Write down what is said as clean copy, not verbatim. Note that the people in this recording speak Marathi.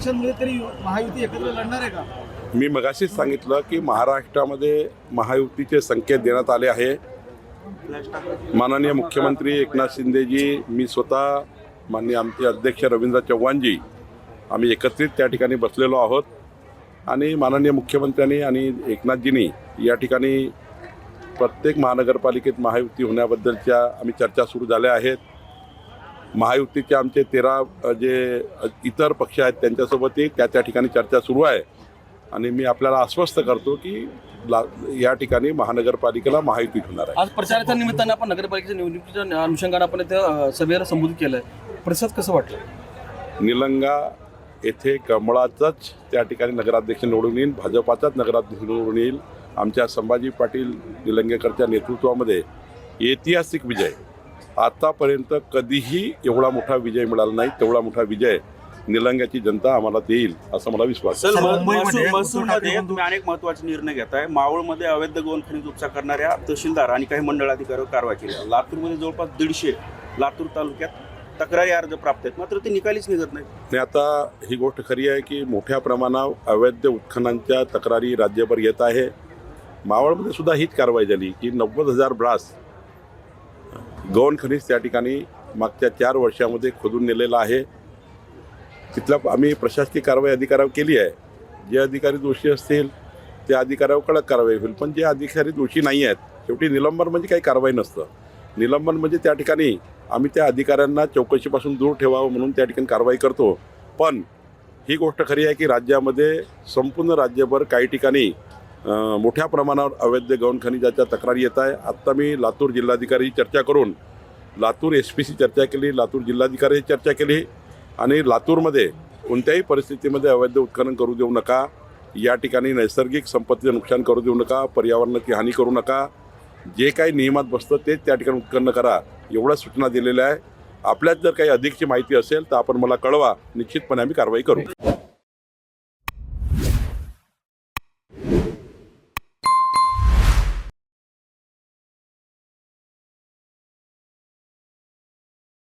पक्षांमध्ये तरी महायुती एकत्र लढणार आहे का? मी मगाशीच सांगितलं की महाराष्ट्रामध्ये महायुतीचे संकेत देण्यात आले आहे. माननीय मुख्यमंत्री एकनाथ शिंदेजी, मी स्वतः, माननीय आमचे अध्यक्ष रवींद्र चव्हाणजी, आम्ही एकत्रित त्या ठिकाणी बसलेलो आहोत आणि माननीय मुख्यमंत्र्यांनी आणि एकनाथजींनी या ठिकाणी प्रत्येक महानगरपालिकेत महायुती होण्याबद्दलच्या आम्ही चर्चा सुरू झाल्या आहेत. महायुतीचे आमचे 13 जे इतर पक्ष आहेत त्यांच्यासोबतही त्या ठिकाणी चर्चा सुरू आहे आणि मी आपल्याला आश्वस्त करतो की या ठिकाणी महानगरपालिकेला महायुती होणार आहे. आज प्रचाराच्या निमित्तानं आपण नगरपालिकेच्या निवडणुकीच्या अनुषंगाने आपण इथं सभेला संबोधित केलं आहे. प्रतिसाद कसं वाटलं? निलंगा येथे कमळाचाच त्या ठिकाणी नगराध्यक्ष निवडून येईल, भाजपाचाच नगराध्यक्ष निवडून येईल. आमच्या संभाजी पाटील निलंगेकरच्या नेतृत्वामध्ये ऐतिहासिक विजय. आतापर्यंत कधीही एवढा मोठा विजय मिळाला नाही, तेवढा मोठा विजय निलंग्याची जनता आम्हाला देईल असा मला विश्वास आहे. महसूलमध्ये तुम्ही अनेक महत्त्वाचे निर्णय घेताय. मावळमध्ये अवैध गौण खनिज उपसा करणाऱ्या तहसीलदार आणि काही मंडळ अधिकाऱ्यावर कारवाई केली. लातूरमध्ये जवळपास 150 लातूर तालुक्यात तक्रारी अर्ज प्राप्त आहेत, मात्र ते निकालीच निघत नाही. आणि आता ही गोष्ट खरी आहे की मोठ्या प्रमाणावर अवैध उत्खननांच्या तक्रारी राज्यभर येत आहे. मावळमध्ये सुद्धा हीच कारवाई झाली की 90,000 ब्रास गौण खनिज त्या ठिकाणी मागच्या 4 वर्षामध्ये खोदून नेलेलं आहे. तिथला आम्ही प्रशासकीय कारवाई अधिकाऱ्यावर केली आहे. जे अधिकारी दोषी असतील त्या अधिकाऱ्यावर कडक कारवाई होईल, पण जे अधिकारी दोषी नाही आहेत, शेवटी निलंबन म्हणजे काही कारवाई नसतं. निलंबन म्हणजे त्या ठिकाणी आम्ही त्या अधिकाऱ्यांना चौकशीपासून दूर ठेवावं म्हणून त्या ठिकाणी कारवाई करतो. पण ही गोष्ट खरी आहे की राज्यामध्ये संपूर्ण राज्यभर काही ठिकाणी मोठ्या प्रमाणावर अवैध गौण खनिजाच्या तक्रारी येत आहे. आत्ता मी लातूर जिल्हाधिकारी चर्चा करून लातूर SPशी चर्चा केली, लातूर जिल्हाधिकारी चर्चा केली आणि लातूरमध्ये कोणत्याही परिस्थितीमध्ये अवैध उत्खनन करू देऊ नका, या ठिकाणी नैसर्गिक संपत्तीचं नुकसान करू देऊ नका, पर्यावरणाची हानी करू नका, जे काही नियमात बसतं तेच त्या ठिकाणी उत्खनन करा, एवढ्या सूचना दिलेल्या आहे. आपल्यात जर काही अधिकची माहिती असेल तर आपण मला कळवा, निश्चितपणे आम्ही कारवाई करू.